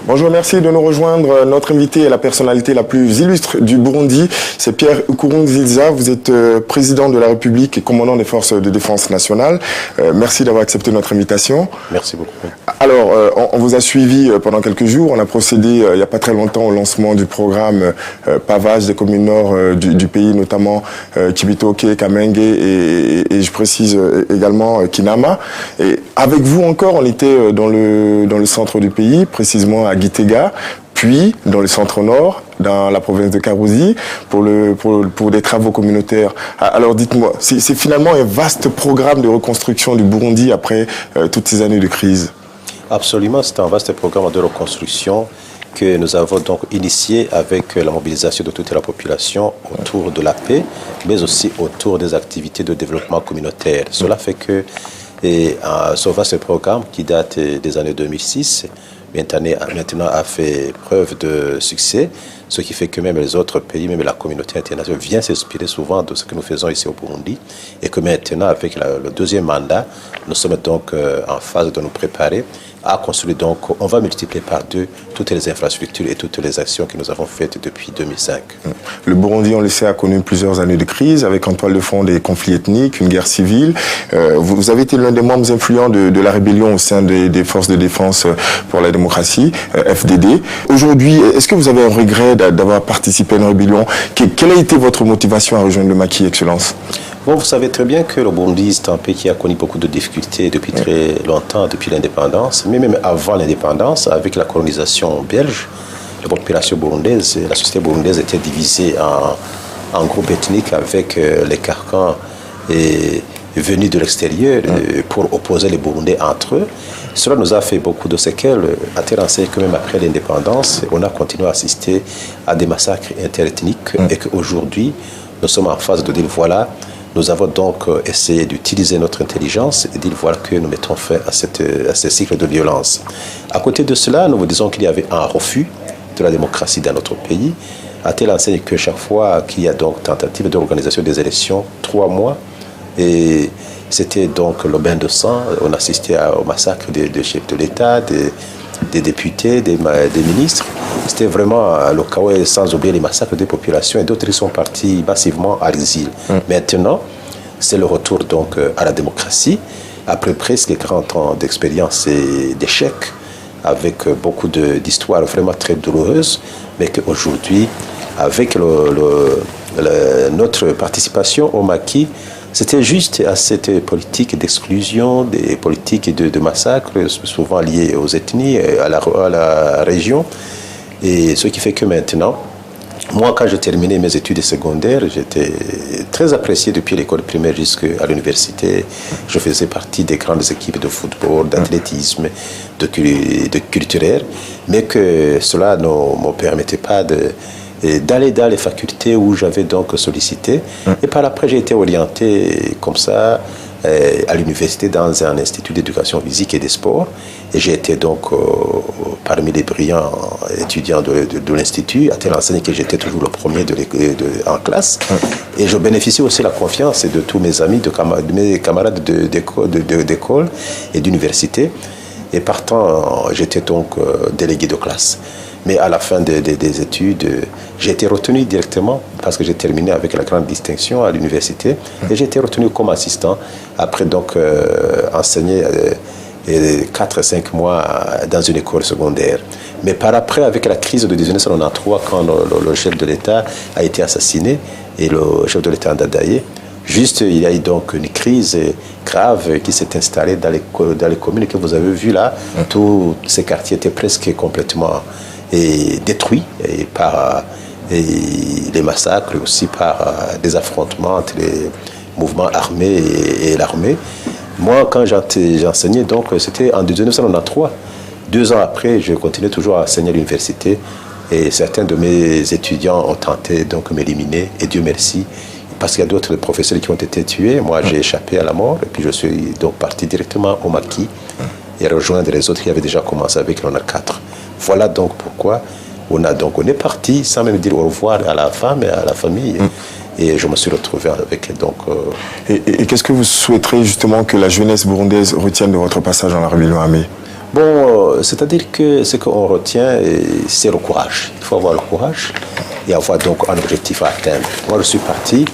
Bonjour, merci de nous rejoindre. Notre invité est la personnalité la plus illustre du Burundi. C'est Pierre Nkurunziza. Vous êtes président de la République et commandant des forces de défense nationale. Merci d'avoir accepté notre invitation. Merci beaucoup. Alors, on vous a suivi pendant quelques jours. On a procédé il n'y a pas très longtemps au lancement du programme pavage des communes nord du pays, notamment Cibitoke, Kamenge et je précise également Kinama. Et avec vous encore, on était dans le centre du pays, précisément à Gitega, puis dans le centre-nord, dans la province de Karouzi, pour des travaux communautaires. Alors dites-moi, c'est finalement un vaste programme de reconstruction du Burundi après toutes ces années de crise. Absolument, c'est un vaste programme de reconstruction que nous avons donc initié avec la mobilisation de toute la population autour de la paix, mais aussi autour des activités de développement communautaire. Cela fait que ce vaste programme qui date des années 2006, maintenant a fait preuve de succès, ce qui fait que même les autres pays, même la communauté internationale vient s'inspirer souvent de ce que nous faisons ici au Burundi et que maintenant, avec le deuxième mandat, nous sommes donc en phase de nous préparer à construire. Donc, on va multiplier par 2 toutes les infrastructures et toutes les actions que nous avons faites depuis 2005. Le Burundi, on le sait, a connu plusieurs années de crise avec en toile de fond des conflits ethniques, une guerre civile. Vous avez été l'un des membres influents de la rébellion au sein des forces de défense pour la démocratie, FDD. Aujourd'hui, est-ce que vous avez un regret d'avoir participé à une rébellion? Quelle a été votre motivation à rejoindre le maquis, Excellence? Bon, vous savez très bien que le Burundi, c'est un pays qui a connu beaucoup de difficultés depuis très longtemps, depuis l'indépendance, mais même avant l'indépendance, avec la colonisation belge, la population burundaise, la société burundaise était divisée en groupes ethniques avec les carcans venus de l'extérieur pour opposer les Burundais entre eux. Cela nous a fait beaucoup de séquelles, à tel enseigne que même après l'indépendance, on a continué à assister à des massacres interethniques et qu'aujourd'hui, nous sommes en phase de dire voilà, nous avons donc essayé d'utiliser notre intelligence et dire voilà que nous mettons fin à ce cycle de violence. À côté de cela, nous vous disons qu'il y avait un refus de la démocratie dans notre pays, à telle enseigne que chaque fois qu'il y a donc tentative d'organisation des élections, 3 mois, et c'était donc le bain de sang, on assistait au massacre des chefs de l'État, des députés, des ministres. C'était vraiment le chaos, sans oublier les massacres des populations, et d'autres qui sont partis massivement à l'exil. Maintenant, c'est le retour donc à la démocratie, après presque 40 ans d'expérience et d'échecs, avec beaucoup d'histoires vraiment très douloureuses, mais qu'aujourd'hui, avec notre participation au maquis, c'était juste à cette politique d'exclusion, des politiques de massacre, souvent liées aux ethnies, à la région. Et ce qui fait que maintenant, moi, quand j'ai terminé mes études secondaires, j'étais très apprécié depuis l'école primaire jusqu'à l'université. Je faisais partie des grandes équipes de football, d'athlétisme, de culturel, mais que cela ne me permettait pas d'aller dans les facultés où j'avais donc sollicité. Et par après, j'ai été orienté comme ça à l'université dans un institut d'éducation physique et des sports. Et j'ai été donc parmi les brillants étudiants de l'institut, à tel enseigne que j'étais toujours le premier en classe. Et je bénéficiais aussi de la confiance de tous mes amis, de mes camarades d'école et d'université. Et partant, j'étais donc délégué de classe. Mais à la fin des études, j'ai été retenu directement parce que j'ai terminé avec la grande distinction à l'université. Et j'ai été retenu comme assistant. Après donc enseigner 4-5 mois dans une école secondaire. Mais par après, avec la crise de 1993, quand le chef de l'État a été assassiné, et le chef de l'État Ndadaye, juste il y a eu donc une crise grave qui s'est installée dans les communes que vous avez vues là. Tous ces quartiers étaient presque complètement détruits par les massacres, aussi par des affrontements entre les mouvements armés et l'armée. Moi, quand j'enseignais, donc c'était en 1993. 2 ans après, je continuais toujours à enseigner à l'université et certains de mes étudiants ont tenté donc de m'éliminer et Dieu merci, parce qu'il y a d'autres professeurs qui ont été tués. Moi, j'ai échappé à la mort et puis je suis donc parti directement au maquis et rejoindre les autres qui avaient déjà commencé avec l'honneur 4. Voilà donc pourquoi on est parti sans même dire au revoir à la femme et à la famille. Et je me suis retrouvé avec donc... Et qu'est-ce que vous souhaiterez justement que la jeunesse burundaise retienne de votre passage dans la rébellion armée? Bon, c'est-à-dire que ce qu'on retient, c'est le courage. Il faut avoir le courage et avoir donc un objectif à atteindre. Moi, je suis parti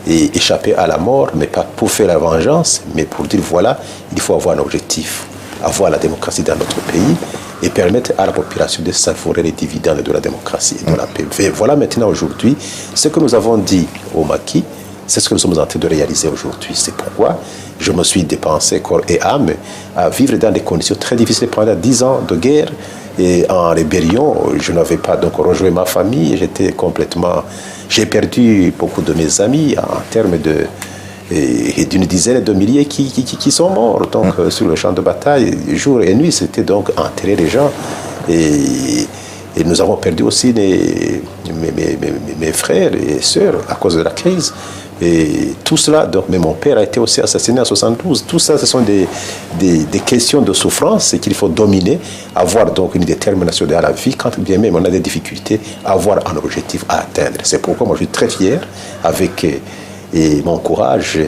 et échapper à la mort, mais pas pour faire la vengeance, mais pour dire, voilà, il faut avoir un objectif, avoir la démocratie dans notre pays et permettre à la population de savourer les dividendes de la démocratie et de la paix. Et voilà maintenant, aujourd'hui, ce que nous avons dit au maquis, c'est ce que nous sommes en train de réaliser aujourd'hui. C'est pourquoi je me suis dépensé corps et âme à vivre dans des conditions très difficiles pendant 10 ans de guerre. Et en rébellion, je n'avais pas donc rejoint ma famille. J'étais complètement... J'ai perdu beaucoup de mes amis en termes d'une dizaine de milliers qui sont morts donc, sur le champ de bataille. Jour et nuit, c'était donc enterrer les gens. Et nous avons perdu aussi mes frères et sœurs à cause de la crise. Et tout cela, donc, mais mon père a été aussi assassiné en 72. Tout ça, ce sont des questions de souffrance qu'il faut dominer, avoir donc une détermination dans la vie, quand bien même on a des difficultés, avoir un objectif à atteindre. C'est pourquoi moi je suis très fier avec mon courage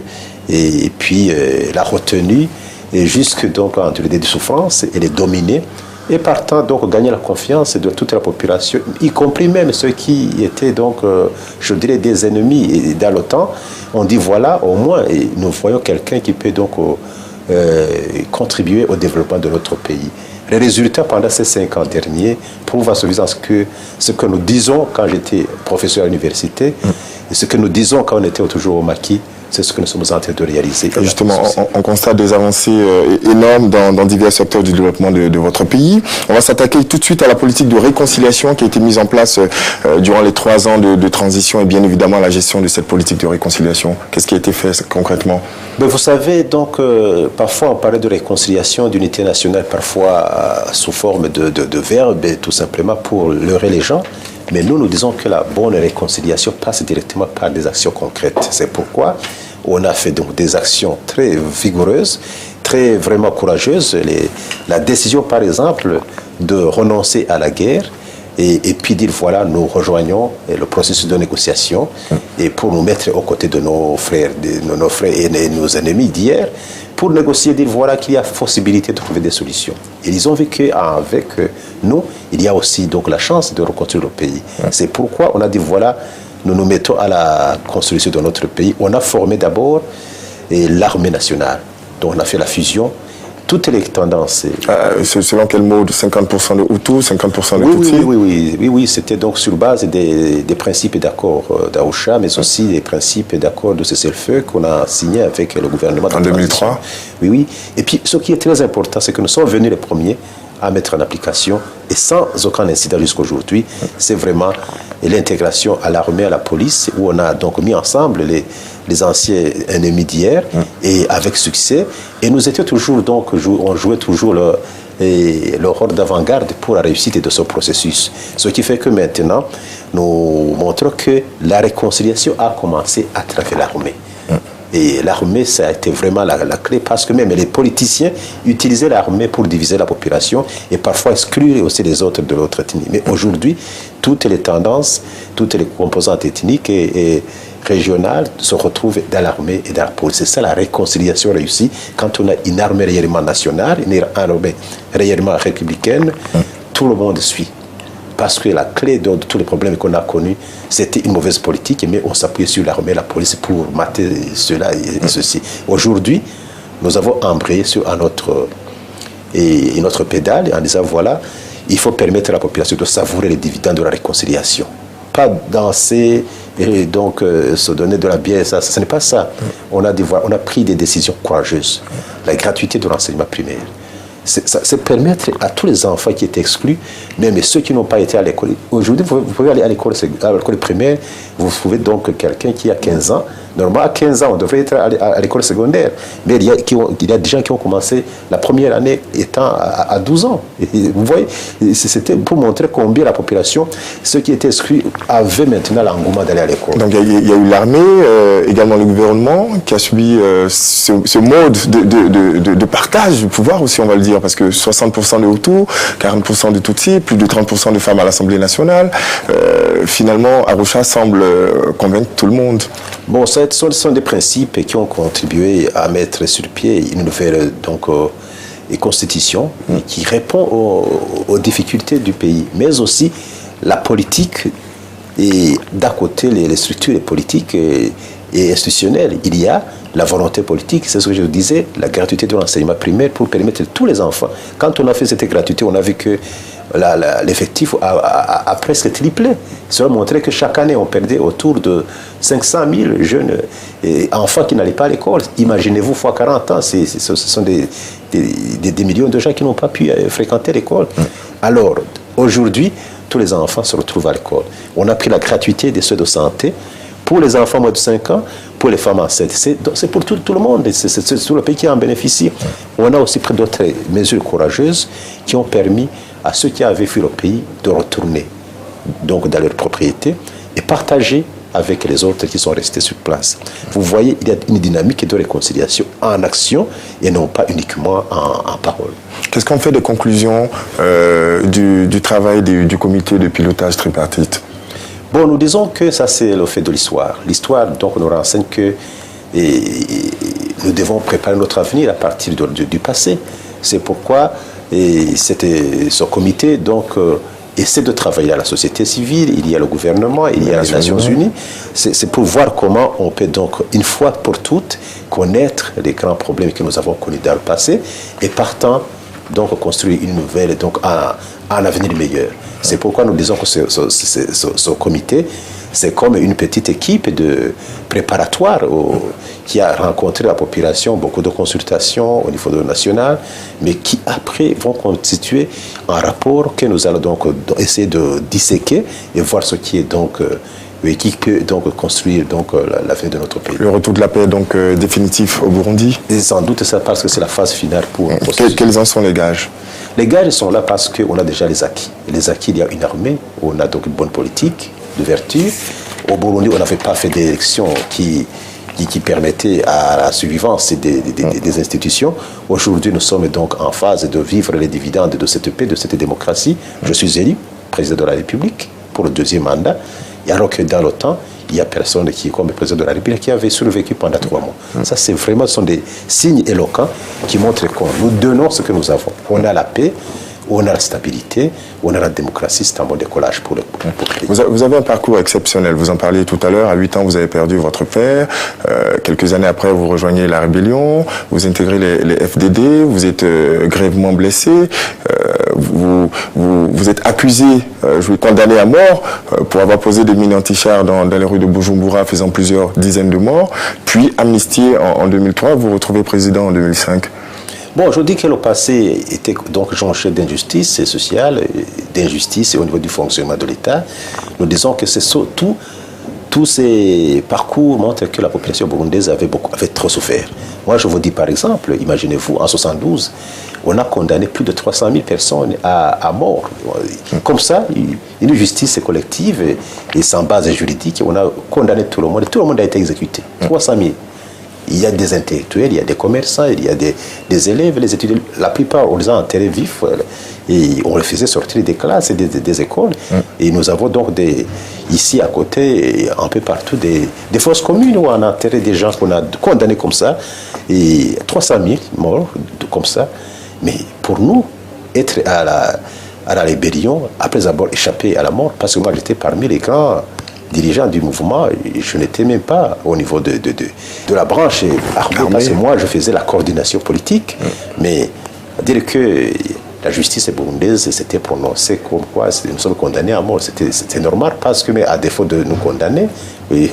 et puis la retenue, et jusque donc entre les souffrances et les dominer. Et partant donc gagner la confiance de toute la population, y compris même ceux qui étaient donc, je dirais, des ennemis. Et dans le temps, on dit voilà, au moins, et nous voyons quelqu'un qui peut donc contribuer au développement de notre pays. Les résultats pendant ces 5 ans derniers prouvent à suffisance que ce que nous disons quand j'étais professeur à l'université, et ce que nous disons quand on était toujours au maquis, c'est ce que nous sommes en train de réaliser. Et justement, on constate des avancées énormes dans divers secteurs du développement de votre pays. On va s'attaquer tout de suite à la politique de réconciliation qui a été mise en place durant les 3 ans de transition et bien évidemment la gestion de cette politique de réconciliation. Qu'est-ce qui a été fait concrètement? Mais vous savez, donc, parfois on parlait de réconciliation, d'unité nationale, parfois sous forme de verbes, tout simplement pour leurrer les gens. Mais nous disons que la bonne réconciliation passe directement par des actions concrètes. C'est pourquoi on a fait donc des actions très vigoureuses, très vraiment courageuses. La décision, par exemple, de renoncer à la guerre et puis dire, voilà, nous rejoignons le processus de négociation et pour nous mettre aux côtés de nos frères et nos ennemis d'hier, pour négocier, dire voilà qu'il y a possibilité de trouver des solutions. Et ils ont vu qu'avec nous, il y a aussi donc la chance de reconstruire le pays. C'est pourquoi on a dit voilà, nous nous mettons à la construction de notre pays. On a formé d'abord l'armée nationale. Donc on a fait la fusion. Toutes les tendances. Selon quel mot? 50% de Hutus, 50% de Tutsis? Oui, c'était donc sur base des principes d'accords d'Arusha, mais aussi des principes d'accords de cessez-le-feu qu'on a signé avec le gouvernement. En 2003? Oui. Et puis, ce qui est très important, c'est que nous sommes venus les premiers à mettre en application, et sans aucun incident jusqu'à aujourd'hui, c'est vraiment l'intégration à l'armée, à la police, où on a donc mis ensemble les anciens ennemis d'hier, et avec succès. Et nous étions toujours, donc, on jouait toujours le rôle d'avant-garde pour la réussite de ce processus. Ce qui fait que maintenant, nous montrons que la réconciliation a commencé à travers l'armée. Et l'armée, ça a été vraiment la clé, parce que même les politiciens utilisaient l'armée pour diviser la population et parfois exclure aussi les autres de l'autre ethnie. Mais aujourd'hui, toutes les tendances, toutes les composantes ethniques et régionales se retrouvent dans l'armée et dans la police. C'est ça la réconciliation réussie. Quand on a une armée réellement nationale, une armée réellement républicaine, tout le monde suit. Parce que la clé de tous les problèmes qu'on a connus, c'était une mauvaise politique, mais on s'appuyait sur l'armée et la police pour mater cela et ceci. Aujourd'hui, nous avons embrayé sur notre pédale en disant, voilà, il faut permettre à la population de savourer les dividendes de la réconciliation. Pas danser et donc se donner de la bière, ça, ce n'est pas ça. On a pris des décisions courageuses. La gratuité de l'enseignement primaire. C'est permettre à tous les enfants qui étaient exclus, même ceux qui n'ont pas été à l'école. Aujourd'hui, vous pouvez aller à l'école primaire, vous trouvez donc quelqu'un qui a 15 ans. Normalement, à 15 ans, on devrait être à l'école secondaire. Mais il y a des gens qui ont commencé la première année étant à 12 ans. Et vous voyez, c'était pour montrer combien la population, ceux qui étaient exclus, avaient maintenant l'engouement d'aller à l'école. Donc il y a eu l'armée, également le gouvernement, qui a subi ce mode de partage du pouvoir aussi, on va le dire, parce que 60% de Hutus, 40% de Tutsis, plus de 30% de femmes à l'Assemblée nationale. Finalement, Arusha semble convaincre tout le monde. Bon, ce sont des principes qui ont contribué à mettre sur pied une nouvelle constitution qui répond aux difficultés du pays, mais aussi la politique et d'à côté les structures politiques et institutionnelles. Il y a la volonté politique, c'est ce que je disais, la gratuité de l'enseignement primaire pour permettre à tous les enfants. Quand on a fait cette gratuité, on a vu que l'effectif a presque triplé. Cela montrait que chaque année, on perdait autour de 500 000 jeunes enfants qui n'allaient pas à l'école. Imaginez-vous, fois 40 ans, ce sont des millions de gens qui n'ont pas pu fréquenter l'école. Alors, aujourd'hui, tous les enfants se retrouvent à l'école. On a pris la gratuité des soins de santé pour les enfants moins de 5 ans, pour les femmes enceintes. C'est pour tout le monde, c'est tout le pays qui en bénéficie. On a aussi pris d'autres mesures courageuses qui ont permis à ceux qui avaient fui le pays de retourner donc dans leur propriété et partager avec les autres qui sont restés sur place. Vous voyez, il y a une dynamique de réconciliation en action et non pas uniquement en parole. Qu'est-ce qu'on fait des conclusions du travail du comité de pilotage tripartite? Bon, nous disons que ça, c'est le fait de l'histoire. L'histoire, donc, nous renseigne que nous devons préparer notre avenir à partir du passé. C'est pourquoi ce comité, donc, essaie de travailler à la société civile, il y a le gouvernement, il y a les Nations Unies. C'est pour voir comment on peut, donc, une fois pour toutes, connaître les grands problèmes que nous avons connus dans le passé et partant, donc, construire une nouvelle, donc, un avenir meilleur. C'est pourquoi nous disons que ce comité, c'est comme une petite équipe de préparatoire qui a rencontré la population, beaucoup de consultations au niveau national, mais qui après vont constituer un rapport que nous allons donc essayer de disséquer et voir ce qui est donc qui peut donc construire donc l'avenir de notre pays. Le retour de la paix donc définitif au Burundi? Et sans doute ça parce que c'est la phase finale pour. Quels en sont les gages? Les gages sont là parce qu'on a déjà les acquis. Les acquis, il y a une armée, on a donc une bonne politique de vertu. Au Burundi, on n'avait pas fait d'élections qui permettaient à la survivance des institutions. Aujourd'hui, nous sommes donc en phase de vivre les dividendes de cette paix, de cette démocratie. Je suis élu président de la République pour le 2e mandat. Et alors que dans le temps, il y a personne qui, comme le président de la République, qui avait survécu pendant 3 mois. Ça, c'est vraiment, ce sont des signes éloquents qui montrent que nous donnons ce que nous avons. On a la paix, on a la stabilité, on a la démocratie, c'est un bon décollage pour le pays. Vous avez un parcours exceptionnel, vous en parliez tout à l'heure, à 8 ans vous avez perdu votre père, quelques années après vous rejoignez la rébellion, vous intégrez les FDD, vous êtes grièvement blessé, vous êtes accusé, condamné à mort pour avoir posé des mines antichars dans les rues de Bujumbura, faisant plusieurs dizaines de morts, puis amnistié en 2003, vous vous retrouvez président en 2005. Bon, je dis que le passé était donc jonché d'injustice sociale, d'injustice au niveau du fonctionnement de l'État. Nous disons que c'est surtout tous ces parcours montrent que la population burundaise avait trop souffert. Moi, je vous dis par exemple, imaginez-vous, en 72, on a condamné plus de 300 000 personnes à mort. Comme ça, une justice collective et sans base juridique, on a condamné tout le monde a été exécuté. 300 000. Il y a des intellectuels, il y a des commerçants, il y a des élèves, les étudiants. La plupart, on les a enterrés vifs et on les faisait sortir des classes et des écoles. Et nous avons donc ici à côté, un peu partout, des fosses communes où on a enterré des gens qu'on a condamnés comme ça. Et 300 000 morts comme ça. Mais pour nous, être à la rébellion, après avoir échappé à la mort, parce que moi j'étais parmi les grands dirigeant du mouvement, je n'étais même pas au niveau de la branche armée, parce que moi, je faisais la coordination politique. Mais dire que la justice burundaise s'était prononcée comme quoi nous sommes condamnés à mort, c'était normal, parce que, mais à défaut de nous condamner,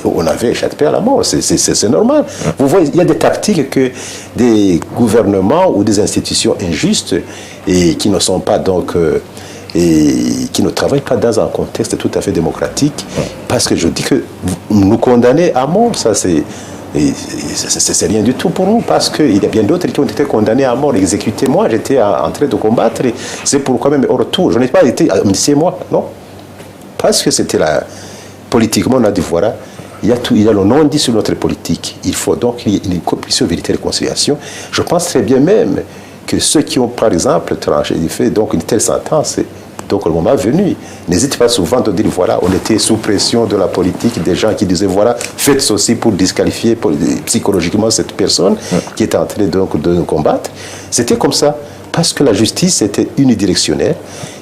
on avait échappé à la mort, c'est normal. Vous voyez, il y a des tactiques que des gouvernements ou des institutions injustes et qui ne sont pas donc... et qui ne travaillent pas dans un contexte tout à fait démocratique, parce que je dis que nous condamner à mort, ça c'est rien du tout pour nous, parce qu'il y a bien d'autres qui ont été condamnés à mort, exécutés. Moi, j'étais en train de combattre, c'est pourquoi même au retour, je n'ai pas été amnistié moi, non, parce que c'était là, politiquement, on a dit voilà, il y a le non-dit sur notre politique, il faut donc qu'il y ait une commission vérité et réconciliation. Je pense très bien même que ceux qui ont, par exemple, tranché, fait donc une telle sentence, donc le moment venu, n'hésite pas souvent de dire, voilà, on était sous pression de la politique, des gens qui disaient, voilà, faites ceci pour disqualifier psychologiquement cette personne qui était en train donc, de nous combattre. C'était comme ça. parce que la justice était unidirectionnelle,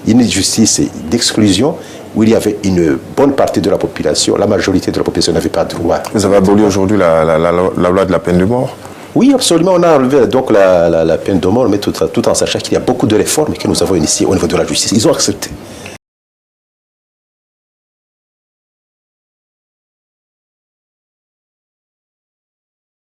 une justice d'exclusion, où il y avait une bonne partie de la population, la majorité de la population n'avait pas de droit. Vous avez aboli aujourd'hui la loi de la peine de mort? Oui, absolument. On a enlevé donc la peine de mort, mais tout en sachant qu'il y a beaucoup de réformes que nous avons initiées au niveau de la justice. Ils ont accepté.